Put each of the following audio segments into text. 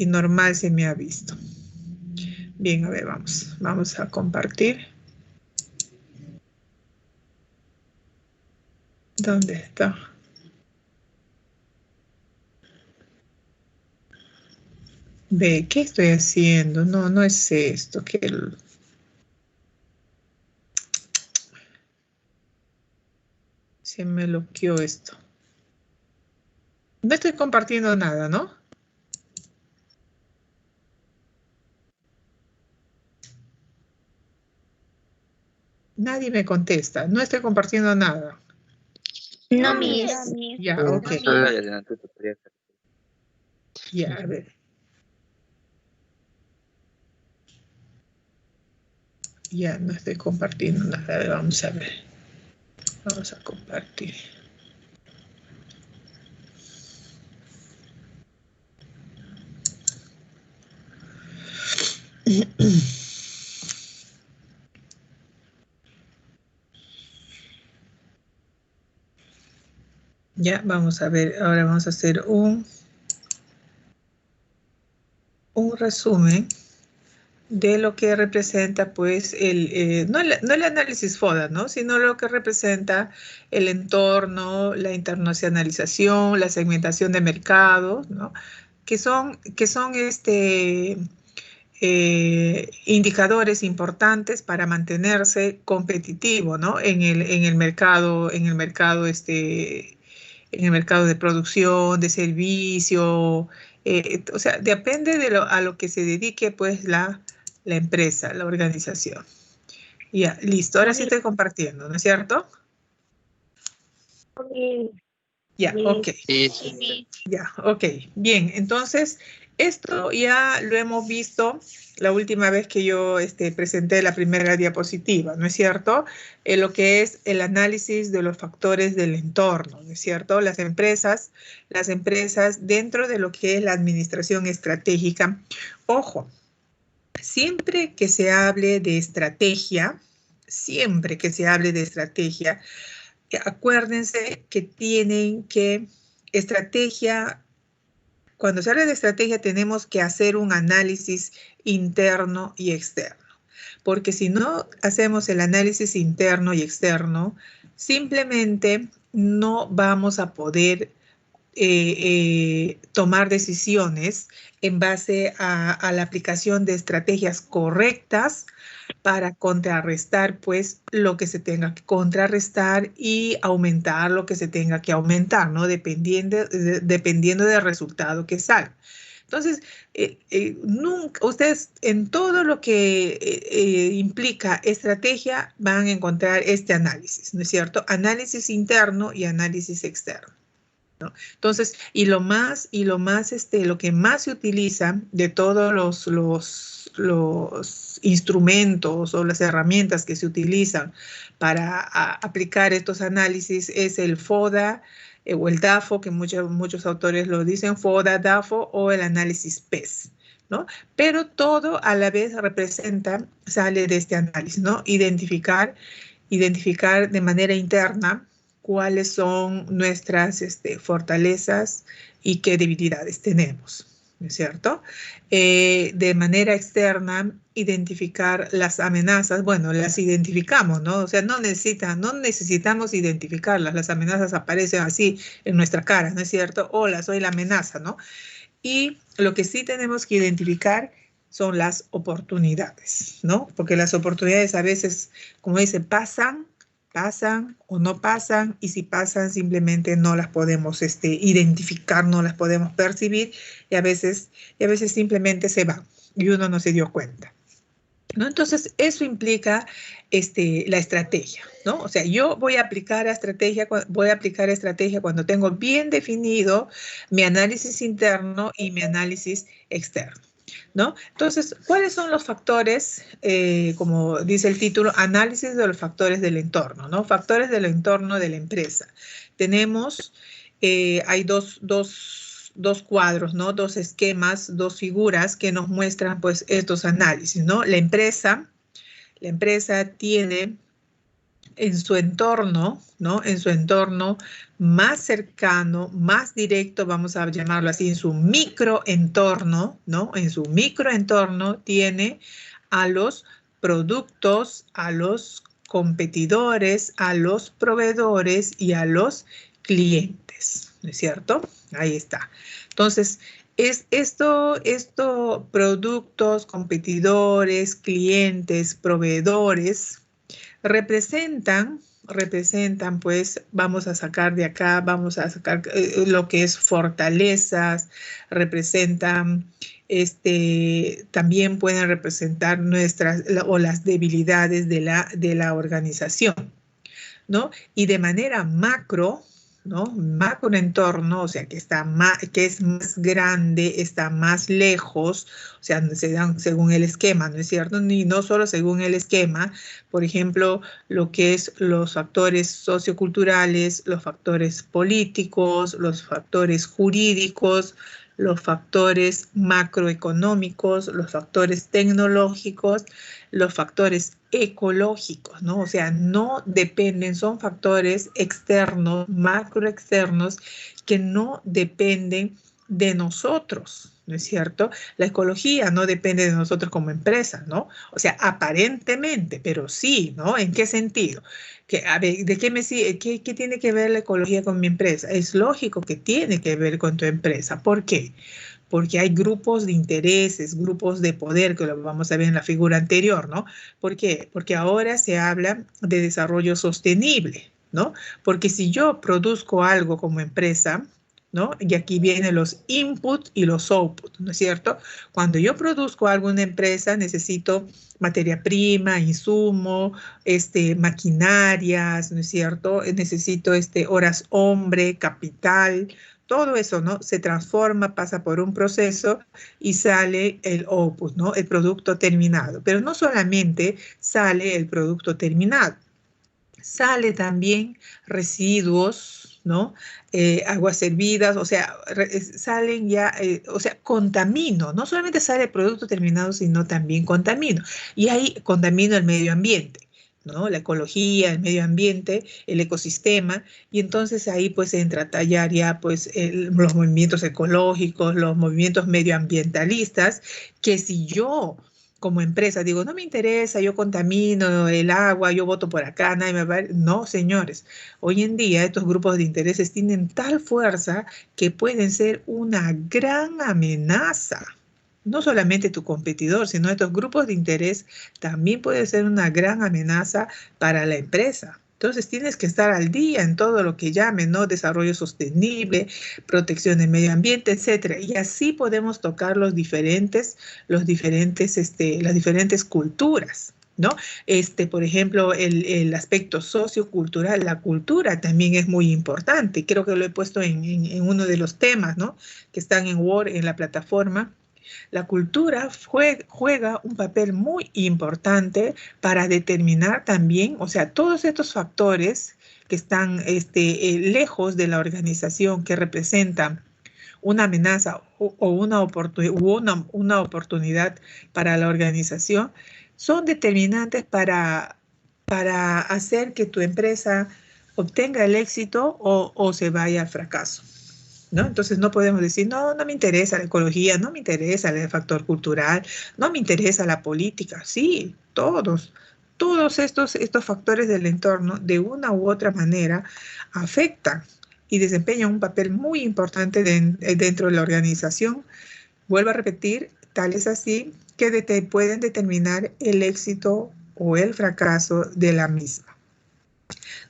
y normal se me ha visto. Bien, a ver, vamos a compartir. ¿Dónde está? Ve, ¿qué estoy haciendo? No, no es esto. Se me bloqueó esto. No estoy compartiendo nada, ¿no? Nadie me contesta. No estoy compartiendo nada. No, Miss. Ya, ok. Ya, a ver. Ya no estoy compartiendo nada. A ver, vamos a ver. Vamos a compartir. Ya, vamos a ver. Ahora vamos a hacer un resumen de lo que representa, pues, no el análisis FODA, ¿no? Sino lo que representa el entorno, la internacionalización, la segmentación de mercados, ¿no? Que son indicadores importantes para mantenerse competitivo, ¿no? En el mercado, en el mercado de producción, de servicio, o sea, depende de a lo que se dedique, pues, la empresa, la organización. Ya, listo. Ahora sí estoy compartiendo, ¿no es cierto? Ya, ok. Ya, ok. Bien, entonces, esto ya lo hemos visto la última vez que yo presenté la primera diapositiva, ¿no es cierto? Lo que es el análisis de los factores del entorno, ¿no es cierto? Las empresas dentro de lo que es la administración estratégica. Ojo, siempre que se hable de estrategia, acuérdense que cuando se habla de estrategia tenemos que hacer un análisis interno y externo, porque si no hacemos el análisis interno y externo, simplemente no vamos a poder tomar decisiones en base a la aplicación de estrategias correctas para contrarrestar, pues, lo que se tenga que contrarrestar y aumentar lo que se tenga que aumentar, ¿no? Dependiendo del resultado que salga. Entonces, nunca, ustedes en todo lo que implica estrategia van a encontrar este análisis, ¿no es cierto? Análisis interno y análisis externo, ¿no? Entonces, lo que más se utiliza de todos los instrumentos o las herramientas que se utilizan para aplicar estos análisis es el FODA o el DAFO, que muchos autores lo dicen, FODA, DAFO o el análisis PES, ¿no? Pero todo a la vez sale de este análisis, ¿no? Identificar de manera interna cuáles son nuestras fortalezas y qué debilidades tenemos, ¿no es cierto? De manera externa, identificar las amenazas. Bueno, las identificamos, ¿no? O sea, no necesitamos identificarlas. Las amenazas aparecen así en nuestra cara, ¿no es cierto? Hola, soy la amenaza, ¿no? Y lo que sí tenemos que identificar son las oportunidades, ¿no? Porque las oportunidades a veces, como dice, pasan o no pasan, y si pasan simplemente no las podemos identificar, no las podemos percibir, y a veces simplemente se van y uno no se dio cuenta, ¿no? Entonces, eso implica la estrategia, ¿no? O sea, yo voy a aplicar estrategia cuando tengo bien definido mi análisis interno y mi análisis externo, ¿no? Entonces, ¿cuáles son los factores? Como dice el título, análisis de los factores del entorno, ¿no? Factores del entorno de la empresa. Tenemos, hay dos cuadros, ¿no? Dos esquemas, dos figuras que nos muestran, pues, estos análisis, ¿no? La empresa tiene en su entorno, ¿no? En su entorno más cercano, más directo, vamos a llamarlo así, en su microentorno, ¿no? En su microentorno tiene a los productos, a los competidores, a los proveedores y a los clientes, ¿no es cierto? Ahí está. Entonces, productos, competidores, clientes, proveedores, representan, pues, vamos a sacar de acá, vamos a sacar lo que es fortalezas, representan, también pueden representar o las debilidades de la organización, ¿no? Y de manera macro, ¿no? Macroentorno, o sea, que es más grande, está más lejos, o sea, se dan según el esquema, ¿no es cierto? Ni no solo según el esquema, por ejemplo, lo que es los factores socioculturales, los factores políticos, los factores jurídicos, los factores macroeconómicos, los factores tecnológicos, los factores ecológicos, ¿no? O sea, no dependen, son factores externos, macroexternos, que no dependen de nosotros, ¿no es cierto? La ecología no depende de nosotros como empresa, ¿no? O sea, aparentemente, pero sí, ¿no? ¿En qué sentido? Que, a ver, ¿qué tiene que ver la ecología con mi empresa? Es lógico que tiene que ver con tu empresa. ¿Por qué? Porque hay grupos de intereses, grupos de poder, que lo vamos a ver en la figura anterior, ¿no? ¿Por qué? Porque ahora se habla de desarrollo sostenible, ¿no? Porque si yo produzco algo como empresa, ¿no? Y aquí vienen los inputs y los outputs, ¿no es cierto? Cuando yo produzco algo en una empresa, necesito materia prima, insumo, maquinarias, ¿no es cierto? Necesito horas hombre, capital, todo eso, ¿no? Se transforma, pasa por un proceso y sale el output, ¿no? El producto terminado. Pero no solamente sale el producto terminado, sale también residuos, ¿no? Aguas hervidas, o sea, salen ya, o sea, contamino, no solamente sale el producto terminado, sino también contamino. Y ahí contamino el medio ambiente, ¿no? La ecología, el medio ambiente, el ecosistema, y entonces ahí pues entra a tallar ya pues los movimientos ecológicos, los movimientos medioambientalistas, que si yo como empresa digo, no me interesa, yo contamino el agua, yo voto por acá, nadie me va a... No, señores, hoy en día estos grupos de intereses tienen tal fuerza que pueden ser una gran amenaza. No solamente tu competidor, sino estos grupos de interés también pueden ser una gran amenaza para la empresa. Entonces tienes que estar al día en todo lo que llamen, ¿no? Desarrollo sostenible, protección del medio ambiente, etcétera. Y así podemos tocar las diferentes culturas, ¿no? Por ejemplo, el aspecto sociocultural, la cultura también es muy importante. Creo que lo he puesto en uno de los temas, ¿no? Que están en Word, en la plataforma. La cultura juega un papel muy importante para determinar también, o sea, todos estos factores que están lejos de la organización, que representan una amenaza o una oportunidad para la organización, son determinantes para hacer que tu empresa obtenga el éxito o se vaya al fracaso, ¿no? Entonces no podemos decir, no, no me interesa la ecología, no me interesa el factor cultural, no me interesa la política. Sí, todos estos factores del entorno, de una u otra manera, afectan y desempeñan un papel muy importante dentro de la organización. Vuelvo a repetir, tal es así que pueden determinar el éxito o el fracaso de la misma,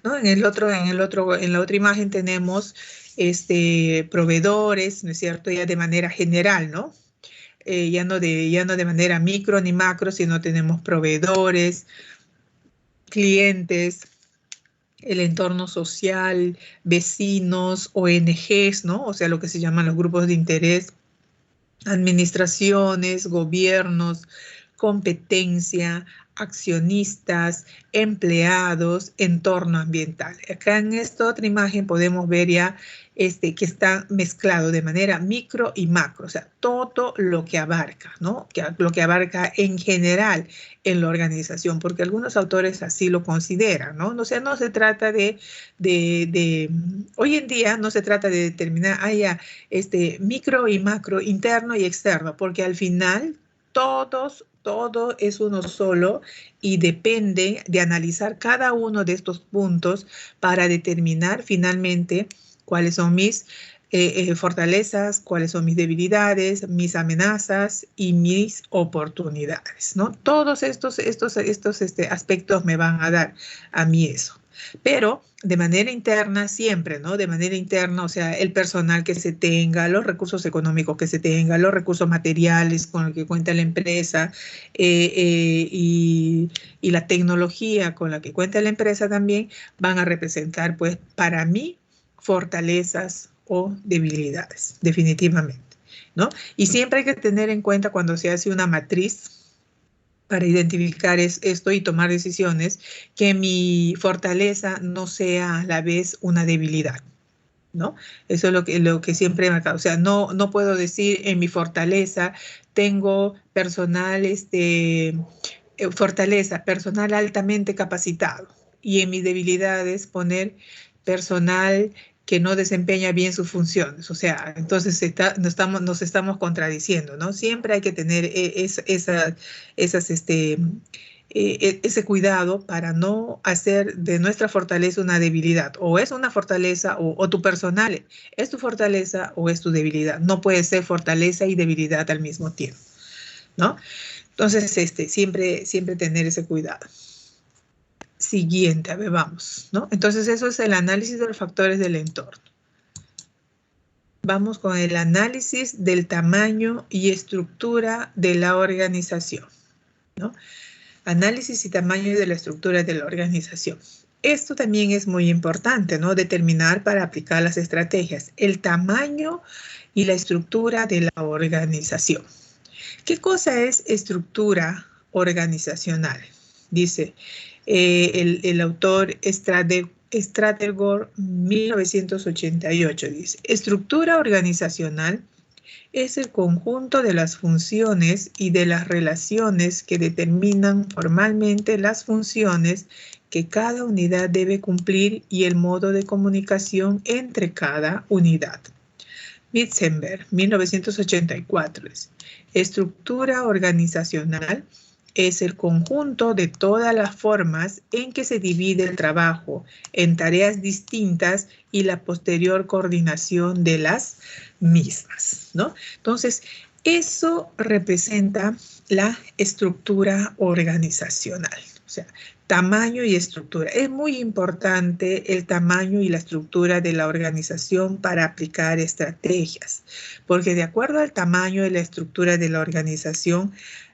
¿no? En la otra imagen tenemos proveedores, ¿no es cierto? Ya de manera general, ¿no? Ya no de manera micro ni macro, sino tenemos proveedores, clientes, el entorno social, vecinos, ONGs, ¿no? O sea, lo que se llaman los grupos de interés, administraciones, gobiernos, competencia, accionistas, empleados, entorno ambiental. Acá en esta otra imagen podemos ver ya que está mezclado de manera micro y macro, o sea, todo lo que abarca, ¿no? Lo que abarca en general en la organización, porque algunos autores así lo consideran, ¿no? O sea, no se trata hoy en día no se trata de determinar, micro y macro, interno y externo, porque al final todo es uno solo y depende de analizar cada uno de estos puntos para determinar finalmente cuáles son mis fortalezas, cuáles son mis debilidades, mis amenazas y mis oportunidades, ¿no? Todos estos aspectos me van a dar a mí eso. Pero de manera interna siempre, ¿no? De manera interna, o sea, el personal que se tenga, los recursos económicos que se tenga, los recursos materiales con los que cuenta la empresa y la tecnología con la que cuenta la empresa también van a representar, pues, para mí, fortalezas o debilidades, definitivamente, ¿no? Y siempre hay que tener en cuenta cuando se hace una matriz para identificar esto y tomar decisiones, que mi fortaleza no sea a la vez una debilidad, ¿no? Eso es lo que siempre he marcado. O sea, no puedo decir en mi fortaleza tengo personal, fortaleza, personal altamente capacitado, y en mis debilidades poner personal que no desempeña bien sus funciones. O sea, entonces nos estamos contradiciendo, ¿no? Siempre hay que tener ese cuidado para no hacer de nuestra fortaleza una debilidad. O es una fortaleza o tu personal es tu fortaleza o es tu debilidad. No puede ser fortaleza y debilidad al mismo tiempo, ¿no? Entonces, siempre tener ese cuidado. Siguiente, a ver, vamos, ¿no? Entonces, eso es el análisis de los factores del entorno. Vamos con el análisis del tamaño y estructura de la organización, ¿no? Análisis y tamaño de la estructura de la organización. Esto también es muy importante, ¿no? Determinar para aplicar las estrategias, el tamaño y la estructura de la organización. ¿Qué cosa es estructura organizacional? Dice el autor Strategor 1988, dice, estructura organizacional es el conjunto de las funciones y de las relaciones que determinan formalmente las funciones que cada unidad debe cumplir y el modo de comunicación entre cada unidad. Mitzenberg, 1984. Estructura organizacional es el conjunto de todas las formas en que se divide el trabajo en tareas distintas y la posterior coordinación de las mismas, ¿no? Entonces, eso representa la estructura organizacional, o sea, tamaño y estructura. Es muy importante el tamaño y la estructura de la organización para aplicar estrategias, porque de acuerdo al tamaño y la estructura de la organización,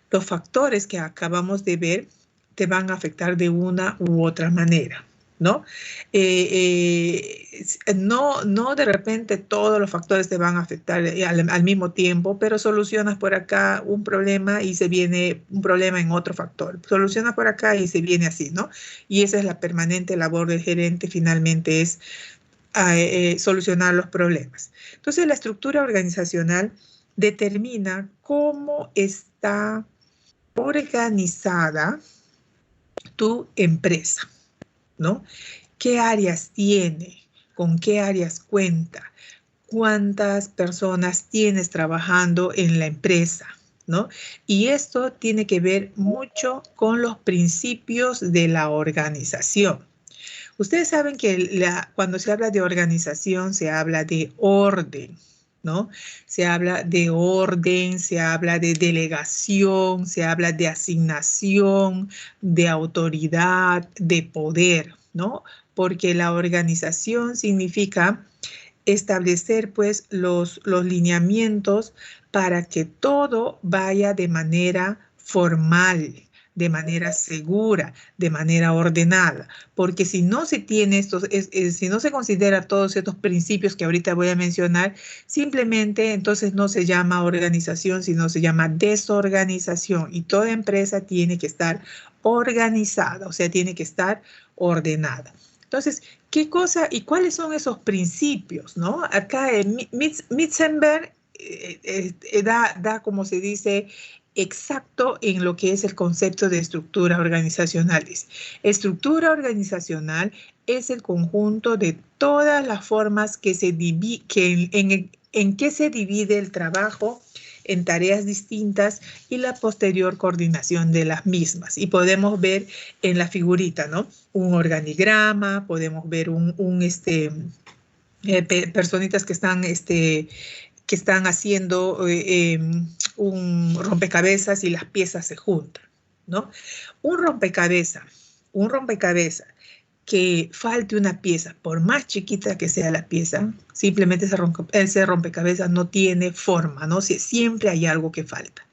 los factores que acabamos de ver te van a afectar de una u otra manera, ¿no? No de repente todos los factores te van a afectar al mismo tiempo, pero solucionas por acá un problema y se viene un problema en otro factor. Solucionas por acá y se viene así, ¿no? Y esa es la permanente labor del gerente, finalmente es solucionar los problemas. Entonces, la estructura organizacional determina cómo está organizada tu empresa, ¿no? ¿Qué áreas tiene? ¿Con qué áreas cuenta? ¿Cuántas personas tienes trabajando en la empresa? ¿No? Y esto tiene que ver mucho con los principios de la organización. Ustedes saben que cuando se habla de organización se habla de orden, ¿no? Se habla de orden, se habla de delegación, se habla de asignación, de autoridad, de poder, ¿no? Porque la organización significa establecer, pues, los lineamientos para que todo vaya de manera formal, de manera segura, de manera ordenada, porque si no se tiene si no se considera todos estos principios que ahorita voy a mencionar, simplemente entonces no se llama organización, sino se llama desorganización, y toda empresa tiene que estar organizada, o sea, tiene que estar ordenada. Entonces, ¿qué cosa y cuáles son esos principios, no? Acá Mitzenberg da, como se dice, exacto en lo que es el concepto de estructura organizacional. Estructura organizacional es el conjunto de todas las formas que en que se divide el trabajo en tareas distintas y la posterior coordinación de las mismas. Y podemos ver en la figurita, ¿no? Un organigrama, podemos ver personitas que están haciendo un rompecabezas y las piezas se juntan, ¿no? Un rompecabezas que falte una pieza, por más chiquita que sea la pieza, simplemente ese rompecabezas no tiene forma, ¿no? Siempre hay algo que falta.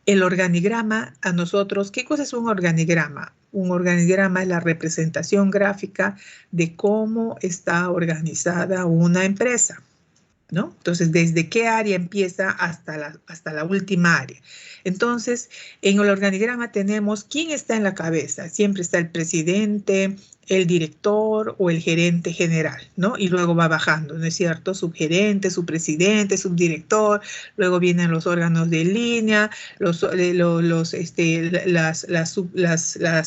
El organigrama, a nosotros, ¿qué cosa es un organigrama? Un organigrama es la representación gráfica de cómo está organizada una empresa, ¿no? Entonces, ¿desde qué área empieza hasta la última área? Entonces, en el organigrama tenemos quién está en la cabeza. Siempre está el presidente, el director o el gerente general, ¿no? Y luego va bajando, ¿no es cierto? Subgerente, subpresidente, subdirector, luego vienen los órganos de línea, las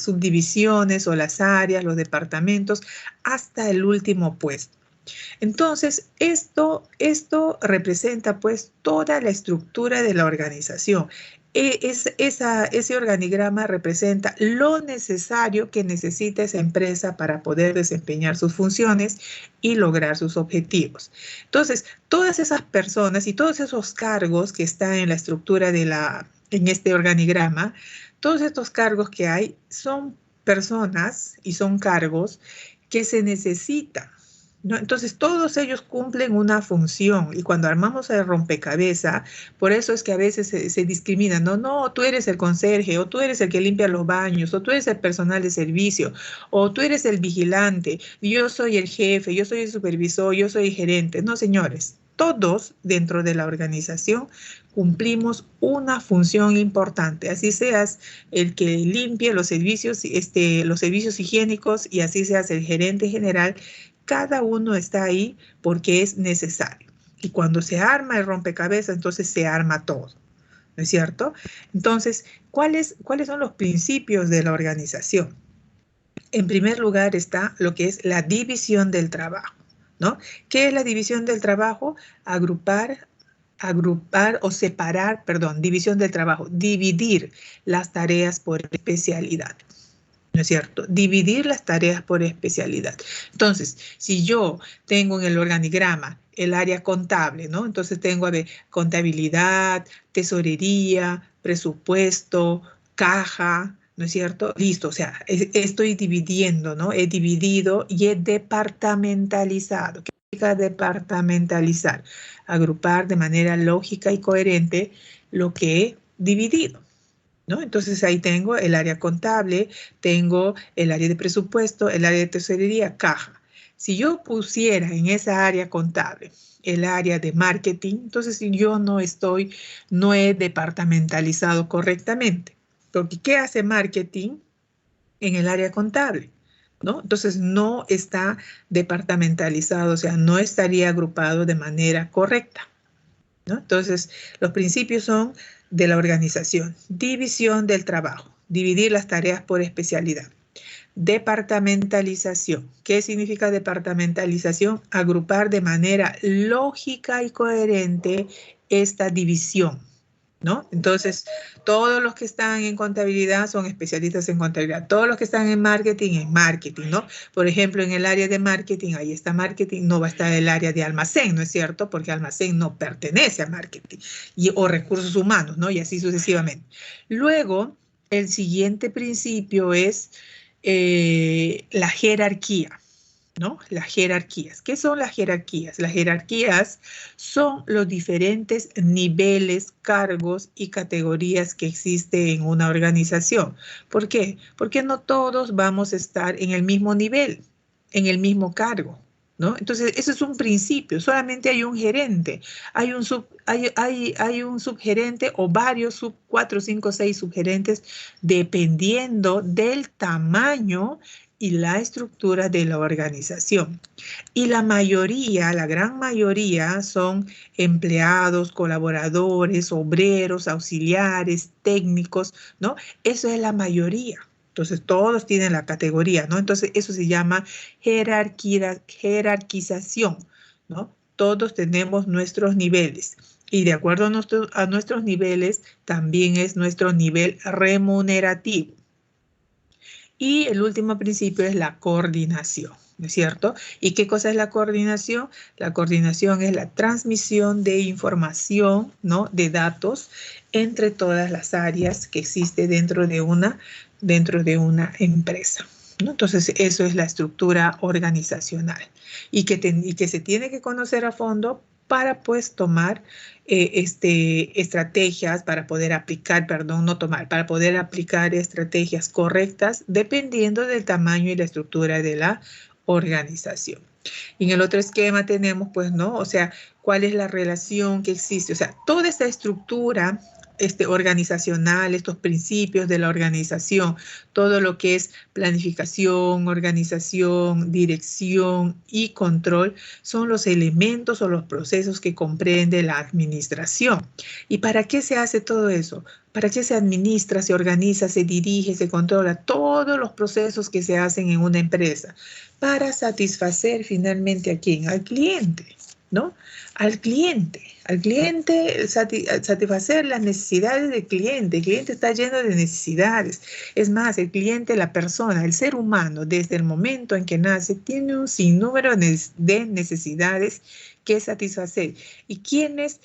subdivisiones o las áreas, los departamentos, hasta el último puesto. Entonces, esto representa pues toda la estructura de la organización. Ese organigrama representa lo necesario que necesita esa empresa para poder desempeñar sus funciones y lograr sus objetivos. Entonces, todas esas personas y todos esos cargos que están en la estructura en este organigrama, todos estos cargos que hay son personas y son cargos que se necesitan, ¿no? Entonces, todos ellos cumplen una función, y cuando armamos el rompecabezas, por eso es que a veces se discriminan, no, tú eres el conserje, o tú eres el que limpia los baños, o tú eres el personal de servicio, o tú eres el vigilante, yo soy el jefe, yo soy el supervisor, yo soy el gerente. No, señores, todos dentro de la organización cumplimos una función importante, así seas el que limpie los servicios higiénicos, y así seas el gerente general. Cada uno está ahí porque es necesario. Y cuando se arma el rompecabezas, entonces se arma todo, ¿no es cierto? Entonces, ¿cuáles son los principios de la organización? En primer lugar está lo que es la división del trabajo, ¿no? ¿Qué es la división del trabajo? División del trabajo, dividir las tareas por especialidad, ¿no es cierto? Dividir las tareas por especialidad. Entonces, si yo tengo en el organigrama el área contable, ¿no? Entonces tengo, contabilidad, tesorería, presupuesto, caja, ¿no es cierto? Listo, o sea, estoy dividiendo, ¿no? He dividido y he departamentalizado. ¿Qué significa departamentalizar? Agrupar de manera lógica y coherente lo que he dividido, ¿no? Entonces ahí tengo el área contable, tengo el área de presupuesto, el área de tesorería, caja. Si yo pusiera en esa área contable el área de marketing, entonces yo no he departamentalizado correctamente. Porque ¿qué hace marketing en el área contable? ¿No? Entonces no está departamentalizado, o sea, no estaría agrupado de manera correcta, ¿no? Entonces, los principios son de la organización: división del trabajo, dividir las tareas por especialidad. Departamentalización. ¿Qué significa departamentalización? Agrupar de manera lógica y coherente esta división, ¿no? Entonces, todos los que están en contabilidad son especialistas en contabilidad. Todos los que están en marketing, ¿no? Por ejemplo, en el área de marketing, ahí está marketing, no va a estar el área de almacén, ¿no es cierto? Porque almacén no pertenece a marketing, o recursos humanos, ¿no? Y así sucesivamente. Luego, el siguiente principio es la jerarquía, ¿no? Las jerarquías. ¿Qué son las jerarquías? Las jerarquías son los diferentes niveles, cargos y categorías que existen en una organización. ¿Por qué? Porque no todos vamos a estar en el mismo nivel, en el mismo cargo, ¿no? Entonces, ese es un principio. Solamente hay un gerente, hay un subgerente o varios 4, 5, 6 subgerentes, dependiendo del tamaño y la estructura de la organización. Y la mayoría, la gran mayoría, son empleados, colaboradores, obreros, auxiliares, técnicos, ¿no? Eso es la mayoría. Entonces, todos tienen la categoría, ¿no? Entonces, eso se llama jerarquización, ¿no? Todos tenemos nuestros niveles. Y de acuerdo a nuestros niveles, también es nuestro nivel remunerativo. Y el último principio es la coordinación, ¿no es cierto? ¿Y qué cosa es la coordinación? La coordinación es la transmisión de información, ¿no? De datos entre todas las áreas que existe dentro de una empresa, ¿no? Entonces, eso es la estructura organizacional y que se tiene que conocer a fondo para pues tomar estrategias, para poder aplicar, perdón, no tomar, para poder aplicar estrategias correctas dependiendo del tamaño y la estructura de la organización. Y en el otro esquema tenemos, pues, ¿no? O sea, ¿cuál es la relación que existe? O sea, toda esta estructura organizacional, estos principios de la organización, todo lo que es planificación, organización, dirección y control, son los elementos o los procesos que comprende la administración. ¿Y para qué se hace todo eso? ¿Para qué se administra, se organiza, se dirige, se controla todos los procesos que se hacen en una empresa? Para satisfacer finalmente a quién, al cliente, ¿no? Al cliente satisfacer las necesidades del cliente. El cliente está lleno de necesidades. Es más, el cliente, la persona, el ser humano, desde el momento en que nace, tiene un sinnúmero de necesidades que satisfacer. ¿Y quiénes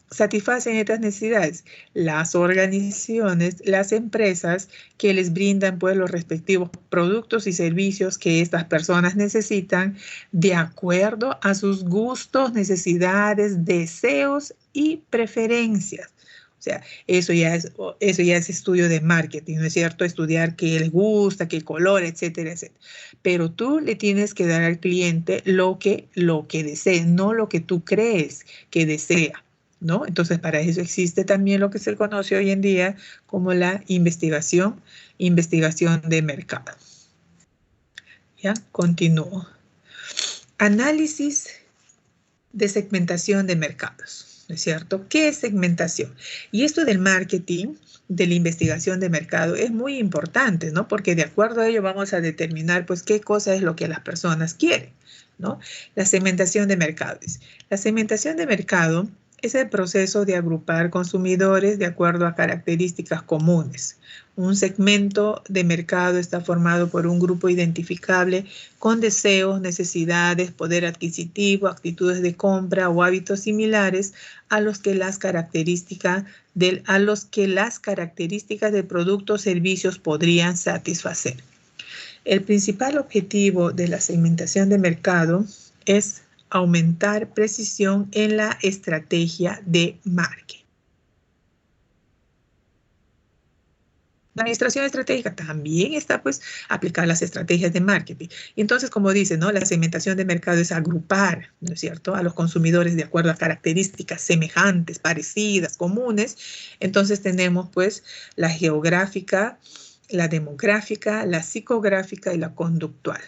satisfacen estas necesidades? Las organizaciones, las empresas que les brindan pues los respectivos productos y servicios que estas personas necesitan de acuerdo a sus gustos, necesidades, deseos y preferencias. O sea, eso ya es estudio de marketing, ¿no es cierto? Estudiar qué les gusta, qué color, etcétera, etcétera. Pero tú le tienes que dar al cliente lo que desee, no lo que tú crees que desea, ¿no? Entonces, para eso existe también lo que se conoce hoy en día como la investigación de mercado. ¿Ya? Continúo. Análisis de segmentación de mercados, ¿no es cierto? ¿Qué es segmentación? Y esto del marketing, de la investigación de mercado, es muy importante, ¿no? Porque de acuerdo a ello vamos a determinar, pues, qué cosa es lo que las personas quieren, ¿no? La segmentación de mercados. La segmentación de mercado es el proceso de agrupar consumidores de acuerdo a características comunes. Un segmento de mercado está formado por un grupo identificable con deseos, necesidades, poder adquisitivo, actitudes de compra o hábitos similares a los que las características del producto o servicios podrían satisfacer. El principal objetivo de la segmentación de mercado es aumentar precisión en la estrategia de marketing. La administración estratégica también está, pues, aplicar las estrategias de marketing. Y entonces, como dice, ¿no? La segmentación de mercado es agrupar, ¿no es cierto?, a los consumidores de acuerdo a características semejantes, parecidas, comunes. Entonces tenemos, pues, la geográfica, la demográfica, la psicográfica y la conductual,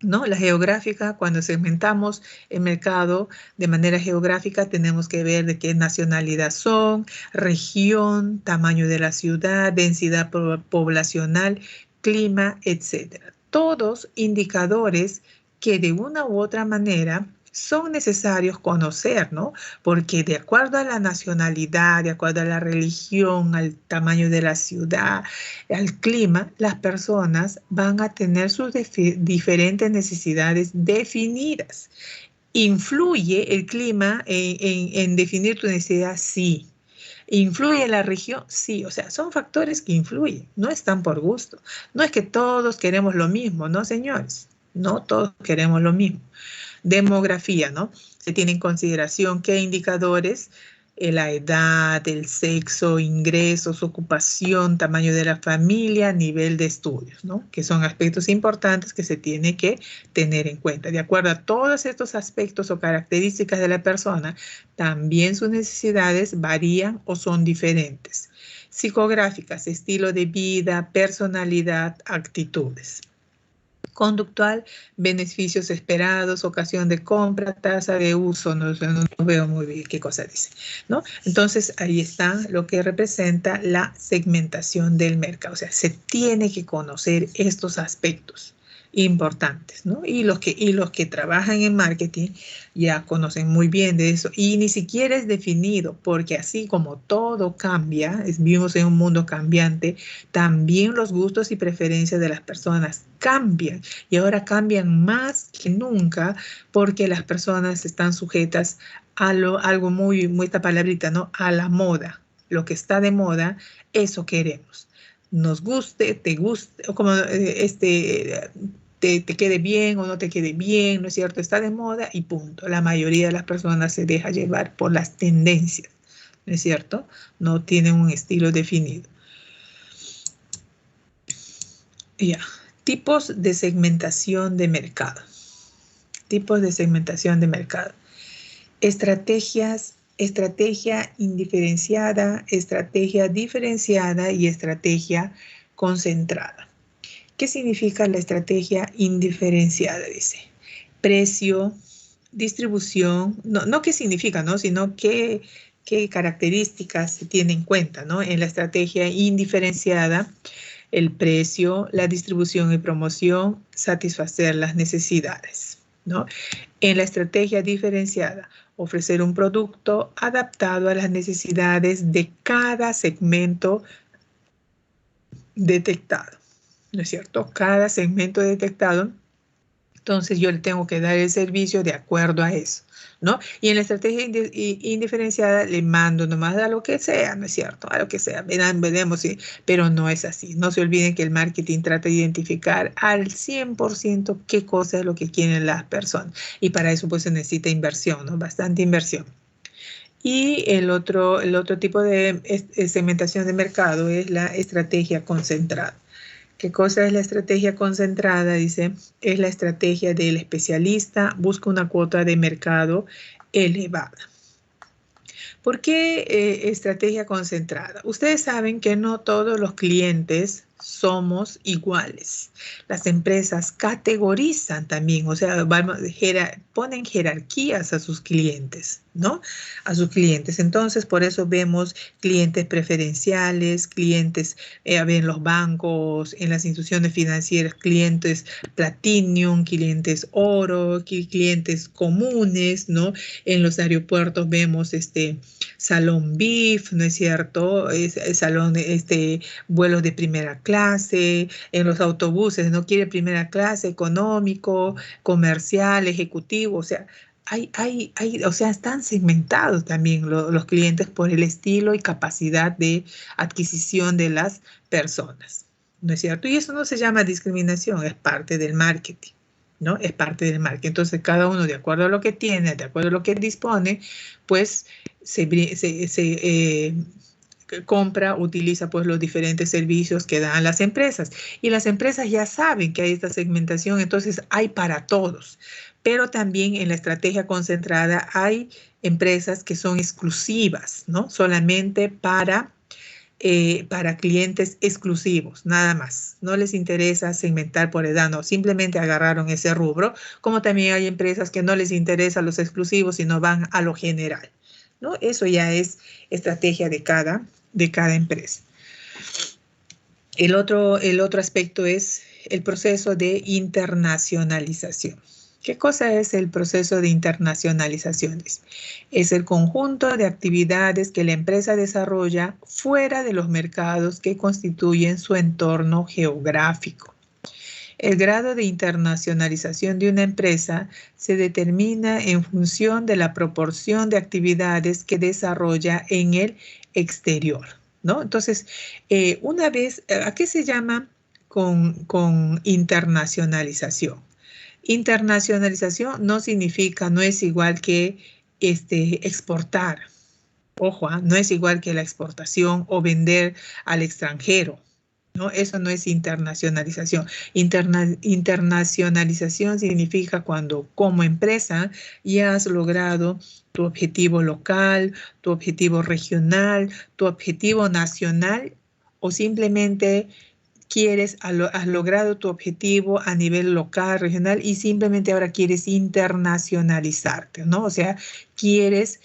¿no? La geográfica, cuando segmentamos el mercado de manera geográfica, tenemos que ver de qué nacionalidad son, región, tamaño de la ciudad, densidad poblacional, clima, etc. Todos indicadores que de una u otra manera son necesarios conocer, ¿no? Porque de acuerdo a la nacionalidad, de acuerdo a la religión, al tamaño de la ciudad, al clima, las personas van a tener sus diferentes necesidades definidas. ¿Influye el clima en definir tu necesidad? Sí. ¿Influye la región? Sí, o sea, son factores que influyen, no están por gusto. No es que todos queremos lo mismo, ¿no, señores? No todos queremos lo mismo. Demografía, ¿no? Se tiene en consideración qué indicadores, la edad, el sexo, ingresos, ocupación, tamaño de la familia, nivel de estudios, ¿no? Que son aspectos importantes que se tiene que tener en cuenta. De acuerdo a todos estos aspectos o características de la persona, también sus necesidades varían o son diferentes. Psicográficas, estilo de vida, personalidad, actitudes. Conductual, beneficios esperados, ocasión de compra, tasa de uso, no veo muy bien qué cosa dice, ¿no? Entonces, ahí está lo que representa la segmentación del mercado. O sea, se tiene que conocer estos aspectos importantes, ¿no? Y los que trabajan en marketing ya conocen muy bien de eso. Y ni siquiera es definido, porque así como todo cambia, vivimos en un mundo cambiante, también los gustos y preferencias de las personas cambian. Y ahora cambian más que nunca porque las personas están sujetas a algo muy, esta palabrita, ¿no? A la moda. Lo que está de moda, eso queremos. Nos guste, te guste, o como te quede bien o no te quede bien, ¿no es cierto? Está de moda y punto. La mayoría de las personas se deja llevar por las tendencias, ¿no es cierto? No tienen un estilo definido. Ya. Tipos de segmentación de mercado. Tipos de segmentación de mercado. Estrategia indiferenciada, estrategia diferenciada y estrategia concentrada. ¿Qué significa la estrategia indiferenciada? Dice, precio, distribución, no qué significa, ¿no? Sino qué características se tienen en cuenta, ¿no? En la estrategia indiferenciada, el precio, la distribución y promoción, satisfacer las necesidades, ¿no? En la estrategia diferenciada, ofrecer un producto adaptado a las necesidades de cada segmento detectado, ¿no es cierto? Cada segmento detectado, entonces yo le tengo que dar el servicio de acuerdo a eso, ¿no? Y en la estrategia indiferenciada le mando nomás a lo que sea, ¿no es cierto? A lo que sea, veremos, ¿sí? Pero no es así. No se olviden que el marketing trata de identificar al 100% qué cosa es lo que quieren las personas. Y para eso pues se necesita inversión, ¿no? Bastante inversión. Y el otro tipo de segmentación de mercado es la estrategia concentrada. ¿Qué cosa es la estrategia concentrada? Dice, es la estrategia del especialista, busca una cuota de mercado elevada. ¿Por qué estrategia concentrada? Ustedes saben que no todos los clientes somos iguales. Las empresas categorizan también, o sea, ponen jerarquías a sus clientes, ¿no? A sus clientes. Entonces, por eso vemos clientes preferenciales, clientes en los bancos, en las instituciones financieras, clientes platinum, clientes oro, clientes comunes, ¿no? En los aeropuertos vemos salón VIP, ¿no es cierto? Salón, vuelos de primera clase, en los autobuses, no quiere primera clase, económico, comercial, ejecutivo, o sea, o sea, están segmentados también los clientes por el estilo y capacidad de adquisición de las personas, ¿no es cierto? Y eso no se llama discriminación, es parte del marketing, ¿no? Es parte del marketing. Entonces, cada uno, de acuerdo a lo que tiene, de acuerdo a lo que dispone, pues compra, utiliza pues los diferentes servicios que dan las empresas. Y las empresas ya saben que hay esta segmentación, entonces hay para todos. Pero también en la estrategia concentrada hay empresas que son exclusivas, ¿no? Solamente para clientes exclusivos, nada más. No les interesa segmentar por edad, no, simplemente agarraron ese rubro, como también hay empresas que no les interesa los exclusivos, sino van a lo general, ¿no? Eso ya es estrategia de cada empresa. El otro aspecto es el proceso de internacionalización. ¿Qué cosa es el proceso de internacionalización? Es el conjunto de actividades que la empresa desarrolla fuera de los mercados que constituyen su entorno geográfico. El grado de internacionalización de una empresa se determina en función de la proporción de actividades que desarrolla en el exterior, ¿no? Entonces, una vez, ¿a qué se llama con internacionalización? Internacionalización no significa, no es igual que exportar. Ojo, no es igual que la exportación o vender al extranjero, ¿no? Eso no es internacionalización. Internacionalización significa cuando como empresa ya has logrado tu objetivo local, tu objetivo regional, tu objetivo nacional o simplemente has logrado tu objetivo a nivel local, regional y simplemente ahora quieres internacionalizarte, ¿no? O sea, quieres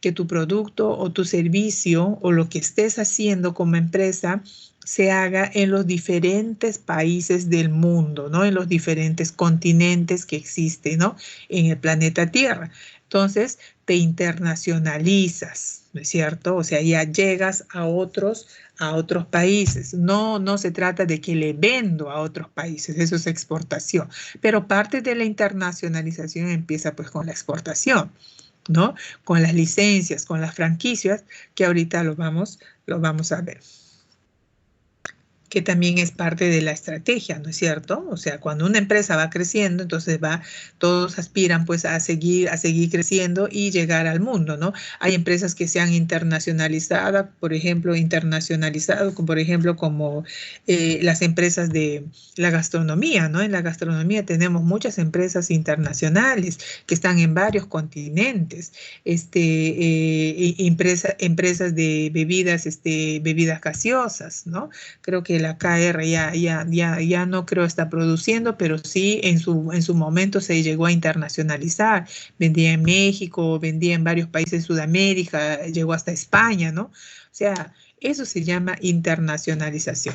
que tu producto o tu servicio o lo que estés haciendo como empresa se haga en los diferentes países del mundo, ¿no? En los diferentes continentes que existen, ¿no? En el planeta Tierra. Entonces, te internacionalizas, ¿no es cierto? O sea, ya llegas a otros países. No se trata de que le vendo a otros países, eso es exportación. Pero parte de la internacionalización empieza pues con la exportación, ¿no? Con las licencias, con las franquicias, que ahorita lo vamos a ver. Que también es parte de la estrategia, ¿no es cierto? O sea, cuando una empresa va creciendo, entonces todos aspiran pues a seguir creciendo y llegar al mundo, ¿no? Hay empresas que se han internacionalizado, por ejemplo, como las empresas de la gastronomía, ¿no? En la gastronomía tenemos muchas empresas internacionales que están en varios continentes, empresas de bebidas gaseosas, ¿no? Creo que la KR ya no creo está produciendo, pero sí en su momento se llegó a internacionalizar. Vendía en México, vendía en varios países de Sudamérica, llegó hasta España, ¿no? O sea, eso se llama internacionalización.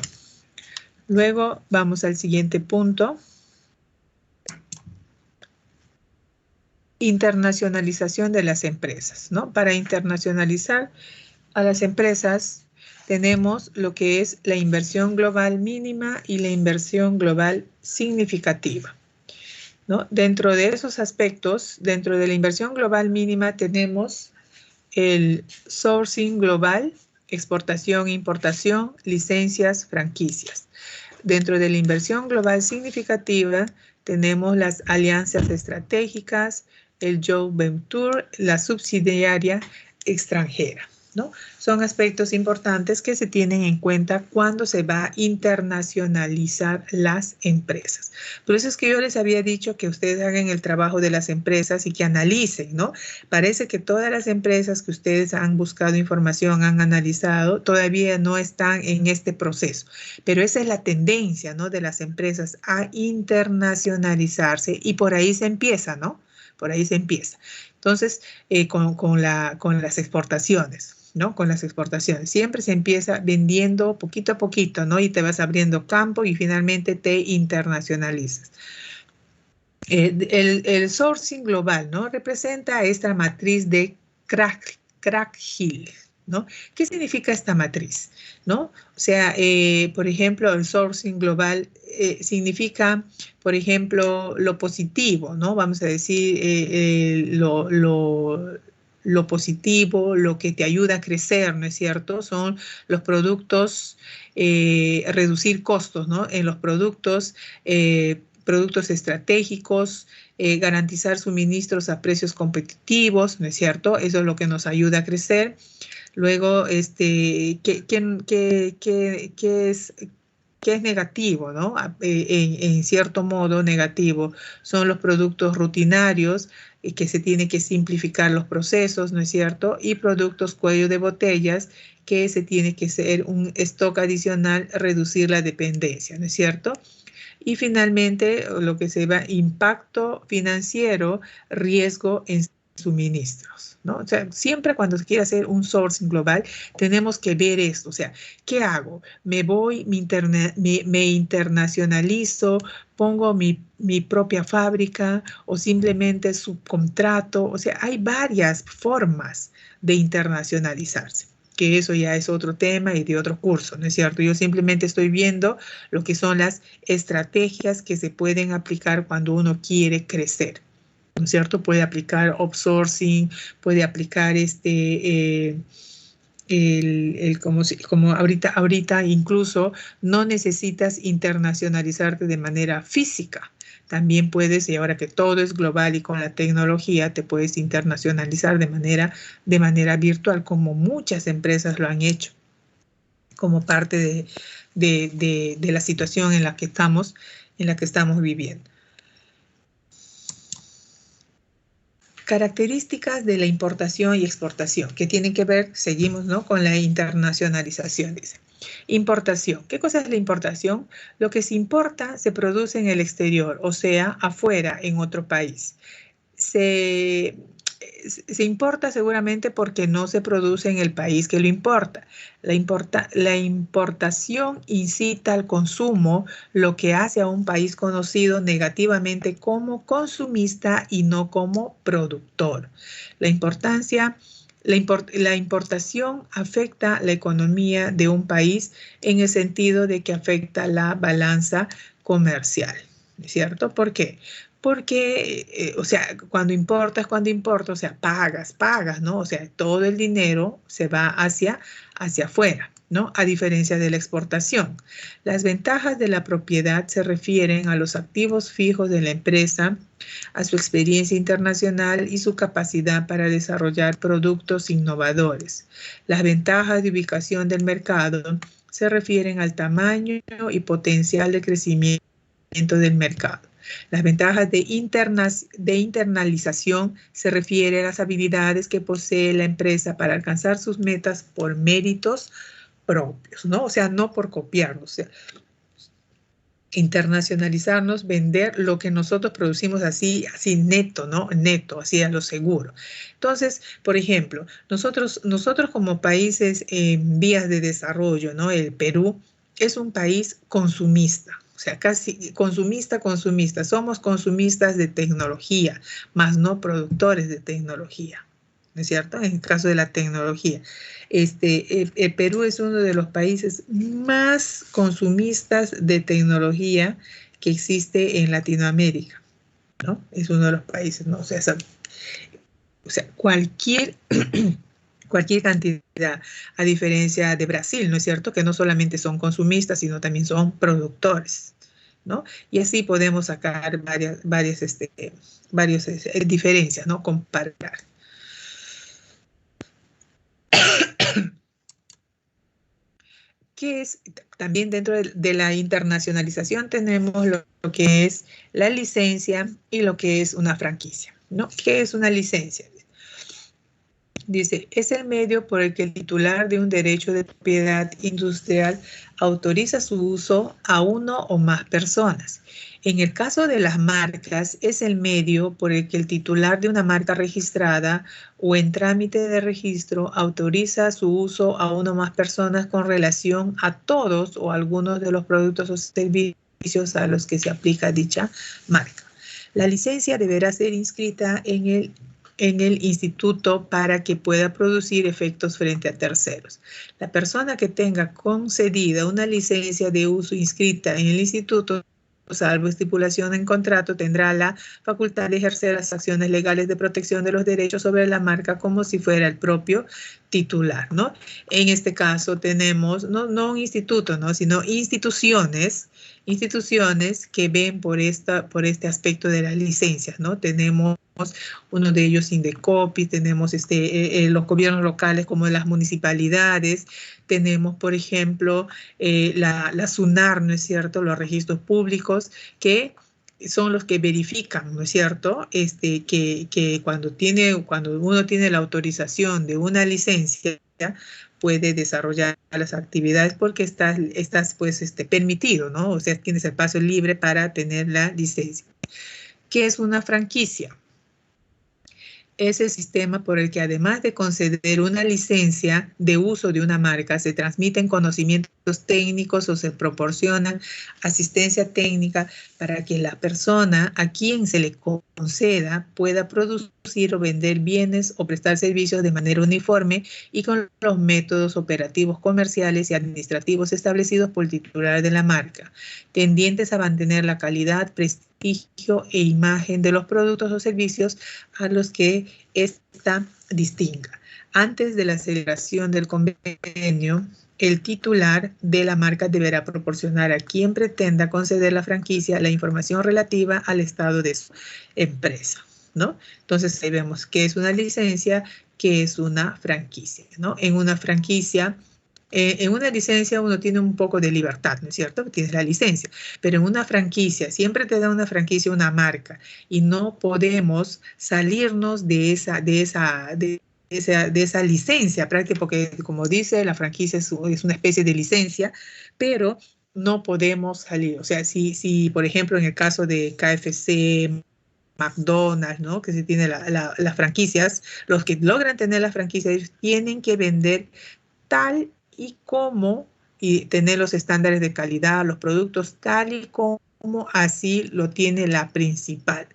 Luego vamos al siguiente punto. Internacionalización de las empresas, ¿no? Para internacionalizar a las empresas tenemos lo que es la inversión global mínima y la inversión global significativa, ¿no? Dentro de esos aspectos, dentro de la inversión global mínima tenemos el sourcing global, exportación, importación, licencias, franquicias. Dentro de la inversión global significativa tenemos las alianzas estratégicas, el joint venture, la subsidiaria extranjera, ¿no? Son aspectos importantes que se tienen en cuenta cuando se va a internacionalizar las empresas. Por eso es que yo les había dicho que ustedes hagan el trabajo de las empresas y que analicen, ¿no? Parece que todas las empresas que ustedes han buscado información, han analizado, todavía no están en este proceso. Pero esa es la tendencia, ¿no? De las empresas a internacionalizarse y por ahí se empieza, ¿no? Por ahí se empieza. Entonces, con las exportaciones, ¿no? Con las exportaciones. Siempre se empieza vendiendo poquito a poquito, ¿no? Y te vas abriendo campo y finalmente te internacionalizas. El sourcing global, ¿no? Representa esta matriz de Craig-Hill, ¿no? ¿Qué significa esta matriz? ¿No? O sea, por ejemplo, el sourcing global significa, por ejemplo, lo positivo, ¿no? Vamos a decir lo positivo, lo que te ayuda a crecer, ¿no es cierto? Son los productos, reducir costos, ¿no? En los productos estratégicos, garantizar suministros a precios competitivos, ¿no es cierto? Eso es lo que nos ayuda a crecer. Luego, ¿qué es negativo, ¿no? En cierto modo negativo son los productos rutinarios, que se tiene que simplificar los procesos, ¿no es cierto? Y productos cuello de botellas, que se tiene que ser un stock adicional, reducir la dependencia, ¿no es cierto? Y finalmente, lo que se va, impacto financiero, riesgo en suministros, ¿no? O sea, siempre cuando se quiere hacer un sourcing global, tenemos que ver esto. O sea, ¿qué hago? ¿Me voy, me internacionalizo, pongo mi propia fábrica o simplemente subcontrato? O sea, hay varias formas de internacionalizarse. que eso ya es otro tema y de otro curso, ¿no es cierto? Yo simplemente estoy viendo lo que son las estrategias que se pueden aplicar cuando uno quiere crecer, ¿no es cierto? Puede aplicar outsourcing, puede aplicar como ahorita incluso no necesitas internacionalizarte de manera física. También puedes, y ahora que todo es global y con la tecnología, te puedes internacionalizar de manera virtual, como muchas empresas lo han hecho, como parte de la situación en la que estamos viviendo. Características de la importación y exportación, que tienen que ver, seguimos, ¿no?, con la internacionalización, dice. Importación. ¿Qué cosa es la importación? Lo que se importa se produce en el exterior, o sea, afuera, en otro país. Se importa seguramente porque no se produce en el país que lo importa. La importación incita al consumo, lo que hace a un país conocido negativamente como consumista y no como productor. La importación afecta la economía de un país en el sentido de que afecta la balanza comercial, ¿cierto? ¿Por qué? Porque, o sea, cuando importas, o sea, pagas, ¿no? O sea, todo el dinero se va hacia afuera, ¿no? A diferencia de la exportación. Las ventajas de la propiedad se refieren a los activos fijos de la empresa, a su experiencia internacional y su capacidad para desarrollar productos innovadores. Las ventajas de ubicación del mercado se refieren al tamaño y potencial de crecimiento del mercado. Las ventajas de internalización se refiere a las habilidades que posee la empresa para alcanzar sus metas por méritos propios, ¿no? O sea, no por copiarnos. O sea, internacionalizarnos, vender lo que nosotros producimos así neto, ¿no? Neto, así a lo seguro. Entonces, por ejemplo, nosotros como países en vías de desarrollo, ¿no? El Perú es un país consumista. O sea, casi consumista. Somos consumistas de tecnología, más no productores de tecnología, ¿no es cierto? En el caso de la tecnología. El Perú es uno de los países más consumistas de tecnología que existe en Latinoamérica, ¿no? Es uno de los países, ¿no? O sea, cualquier cantidad, a diferencia de Brasil, ¿no es cierto? Que no solamente son consumistas, sino también son productores, ¿no? Y así podemos sacar varias diferencias, ¿no? Comparar. ¿Qué es? También dentro de la internacionalización tenemos lo que es la licencia y lo que es una franquicia, ¿no? ¿Qué es una licencia? Dice, es el medio por el que el titular de un derecho de propiedad industrial autoriza su uso a uno o más personas. En el caso de las marcas, es el medio por el que el titular de una marca registrada o en trámite de registro autoriza su uso a uno o más personas con relación a todos o algunos de los productos o servicios a los que se aplica dicha marca. La licencia deberá ser inscrita en el instituto para que pueda producir efectos frente a terceros. La persona que tenga concedida una licencia de uso inscrita en el instituto, salvo estipulación en contrato, tendrá la facultad de ejercer las acciones legales de protección de los derechos sobre la marca como si fuera el propio titular, ¿no? En este caso tenemos, no un instituto, ¿no?, sino instituciones que ven por este aspecto de las licencias, ¿no? Tenemos uno de ellos Indecopi, tenemos los gobiernos locales como las municipalidades, tenemos, por ejemplo, la SUNAR, ¿no es cierto?, los registros públicos, que son los que verifican, ¿no es cierto?, que cuando uno tiene la autorización de una licencia, puede desarrollar las actividades porque estás pues, permitido, ¿no? O sea, tienes el paso libre para tener la licencia. ¿Qué es una franquicia? es el sistema por el que, además de conceder una licencia de uso de una marca, se transmiten conocimientos técnicos o se proporcionan asistencia técnica para que la persona a quien se le conceda pueda producir o vender bienes o prestar servicios de manera uniforme y con los métodos operativos comerciales y administrativos establecidos por el titular de la marca, tendientes a mantener la calidad, prestigio e imagen de los productos o servicios a los que ésta distinga. Antes de la celebración del convenio, el titular de la marca deberá proporcionar a quien pretenda conceder la franquicia la información relativa al estado de su empresa, ¿no? Entonces ahí vemos qué es una licencia, qué es una franquicia, ¿no? En una franquicia, en una licencia uno tiene un poco de libertad, ¿no es cierto? Tienes la licencia, pero en una franquicia, siempre te da una franquicia, una marca, y no podemos salirnos de esa licencia práctica, porque como dice, la franquicia es una especie de licencia, pero no podemos salir. O sea, si por ejemplo, en el caso de KFC, McDonald's, ¿no? Que se tiene las franquicias, los que logran tener las franquicias, ellos tienen que vender tal y como, y tener los estándares de calidad, los productos tal y como así lo tiene la principal.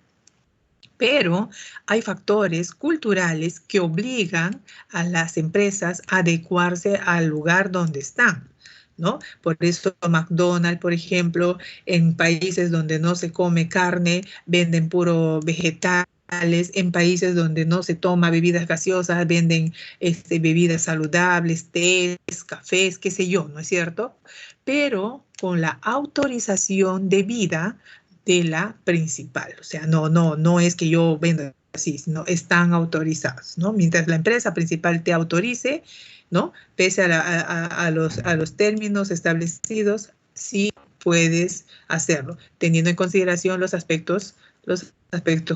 Pero hay factores culturales que obligan a las empresas a adecuarse al lugar donde están, ¿no? Por eso McDonald's, por ejemplo, en países donde no se come carne, venden puro vegetales. En países donde no se toma bebidas gaseosas, venden bebidas saludables, tés, cafés, qué sé yo, ¿no es cierto? Pero con la autorización debida de la principal. O sea, no es que yo venda así, sino están autorizados, ¿no? Mientras la empresa principal te autorice, ¿no? Pese a los términos establecidos, sí puedes hacerlo, teniendo en consideración los aspectos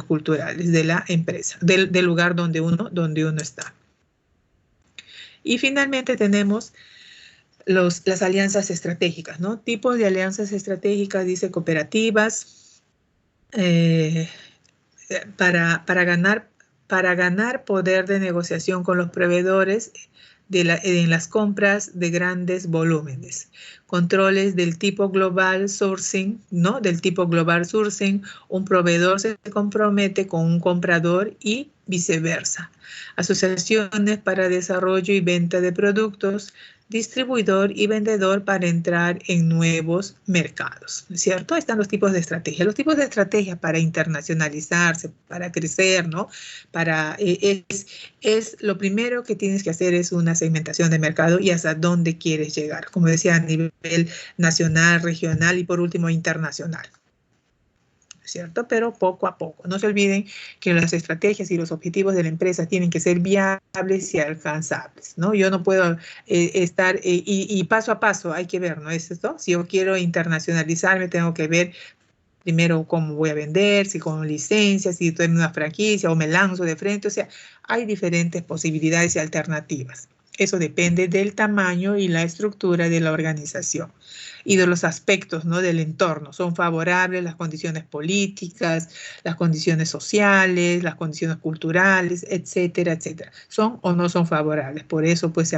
culturales de la empresa, del lugar donde uno está. Y finalmente tenemos las alianzas estratégicas, ¿no? Tipos de alianzas estratégicas, dice cooperativas, para ganar poder de negociación con los proveedores en las compras de grandes volúmenes. Controles del tipo global sourcing, ¿no? Del tipo global sourcing, un proveedor se compromete con un comprador y viceversa. Asociaciones para desarrollo y venta de productos, distribuidor y vendedor para entrar en nuevos mercados, ¿no es cierto? Están los tipos de estrategia. Los tipos de estrategia para internacionalizarse, para crecer, ¿no? Es lo primero que tienes que hacer es una segmentación de mercado y hasta dónde quieres llegar, como decía, a nivel nacional, regional y por último internacional. ¿Cierto? Pero poco a poco. No se olviden que las estrategias y los objetivos de la empresa tienen que ser viables y alcanzables, ¿no? Yo no puedo estar, y paso a paso hay que ver, ¿no es esto? Si yo quiero internacionalizarme, tengo que ver primero cómo voy a vender, si con licencias, si tengo una franquicia o me lanzo de frente. O sea, hay diferentes posibilidades y alternativas. Eso depende del tamaño y la estructura de la organización y de los aspectos, ¿no? Del entorno. Son favorables las condiciones políticas, las condiciones sociales, las condiciones culturales, etcétera, etcétera. ¿Son o no son favorables? Por eso, pues,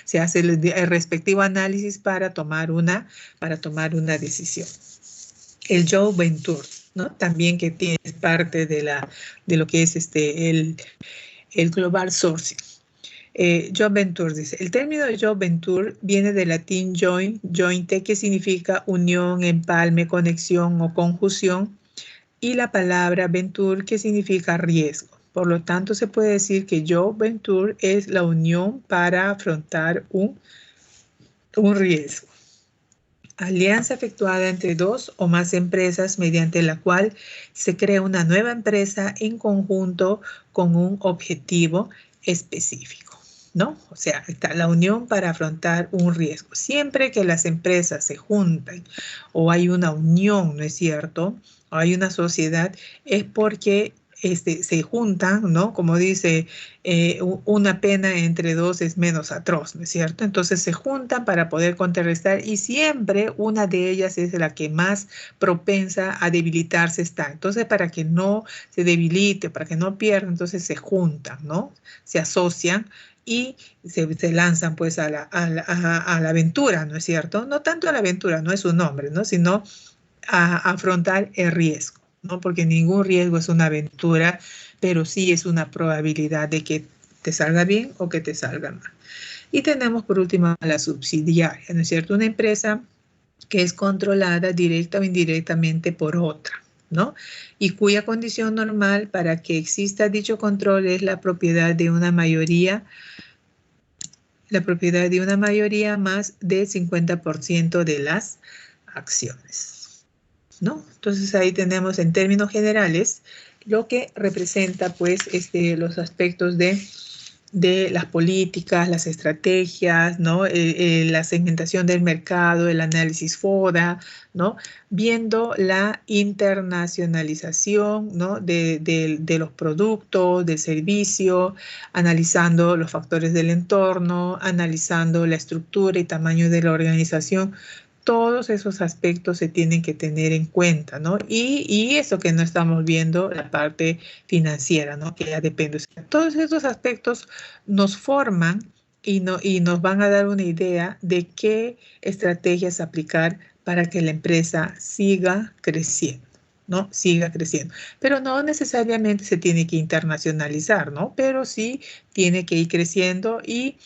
se hace el respectivo análisis para tomar una decisión. El joint venture, ¿no? También que tiene parte de lo que es el global sourcing. Joint venture, dice. El término de joint venture viene del latín jointe, que significa unión, empalme, conexión o conjunción, y la palabra venture, que significa riesgo. Por lo tanto, se puede decir que joint venture es la unión para afrontar un riesgo. Alianza efectuada entre dos o más empresas mediante la cual se crea una nueva empresa en conjunto con un objetivo específico, ¿no? O sea, está la unión para afrontar un riesgo. Siempre que las empresas se juntan o hay una unión, ¿no es cierto? O hay una sociedad, es porque se juntan, ¿no? Como dice, una pena entre dos es menos atroz, ¿no es cierto? Entonces se juntan para poder contrarrestar y siempre una de ellas es la que más propensa a debilitarse está. Entonces, para que no se debilite, para que no pierda, entonces se juntan, ¿no? Se asocian y se lanzan pues a la aventura, ¿no es cierto? No tanto a la aventura, no es su nombre, ¿no? Sino a afrontar el riesgo, ¿no? Porque ningún riesgo es una aventura, pero sí es una probabilidad de que te salga bien o que te salga mal. Y tenemos por último la subsidiaria, ¿no es cierto? Una empresa que es controlada directa o indirectamente por otra, ¿no? Y cuya condición normal para que exista dicho control es la propiedad de una mayoría más del 50% de las acciones, ¿no? Entonces ahí tenemos en términos generales lo que representa pues los aspectos de las políticas, las estrategias, ¿no? La segmentación del mercado, el análisis FODA, ¿no? Viendo la internacionalización, ¿no? de los productos, del servicio, analizando los factores del entorno, analizando la estructura y tamaño de la organización. Todos esos aspectos se tienen que tener en cuenta, ¿no? Y eso que no estamos viendo, la parte financiera, ¿no? Que ya depende. O sea, todos esos aspectos nos forman y nos van a dar una idea de qué estrategias aplicar para que la empresa siga creciendo, ¿no? Siga creciendo. Pero no necesariamente se tiene que internacionalizar, ¿no? Pero sí tiene que ir creciendo. ¿Y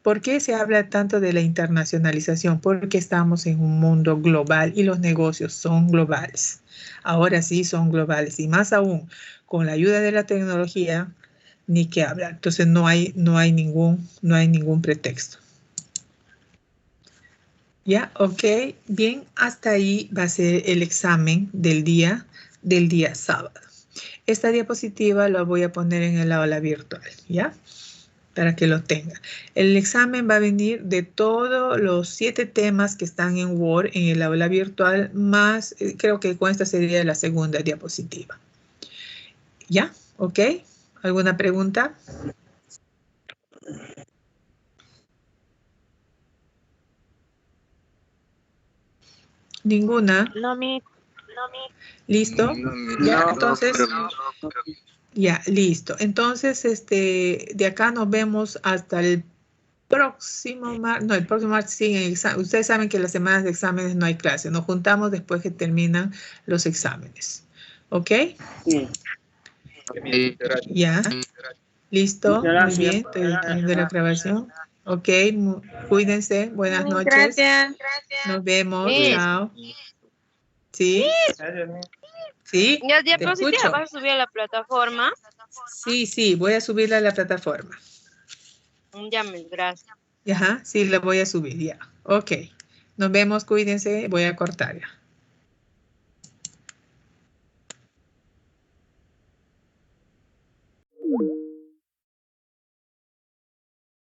por qué se habla tanto de la internacionalización? Porque estamos en un mundo global y los negocios son globales. Ahora sí son globales y más aún con la ayuda de la tecnología, ni que hablar. Entonces no hay ningún pretexto. ¿Ya? Ok. Bien, hasta ahí va a ser el examen del día sábado. Esta diapositiva la voy a poner en el aula virtual, ¿ya? Para que lo tenga. El examen va a venir de todos los 7 temas que están en Word en el aula virtual, más creo que con esta sería la segunda diapositiva. ¿Ya? ¿Ok? ¿Alguna pregunta? ¿Ninguna? No, mi. ¿Listo? Ya, entonces, ya, listo. Entonces, de acá nos vemos hasta el próximo martes. No, el próximo martes siguen exámenes. Ustedes saben que las semanas de exámenes no hay clase. Nos juntamos después que terminan los exámenes. ¿Ok? Sí. Ya. ¿Listo? Muchas Muy gracias. bien. Estoy editando la grabación. Ok. Cuídense. Buenas noches. Gracias. Nos vemos. Sí. Chao. ¿Sí? ¿Sí? ¿Las Te diapositivas escucho. vas a subir a la plataforma? Sí, voy a subirla a la plataforma. Ya, gracias. Ajá, sí, la voy a subir ya. Ok. Nos vemos, cuídense. Voy a cortar ya.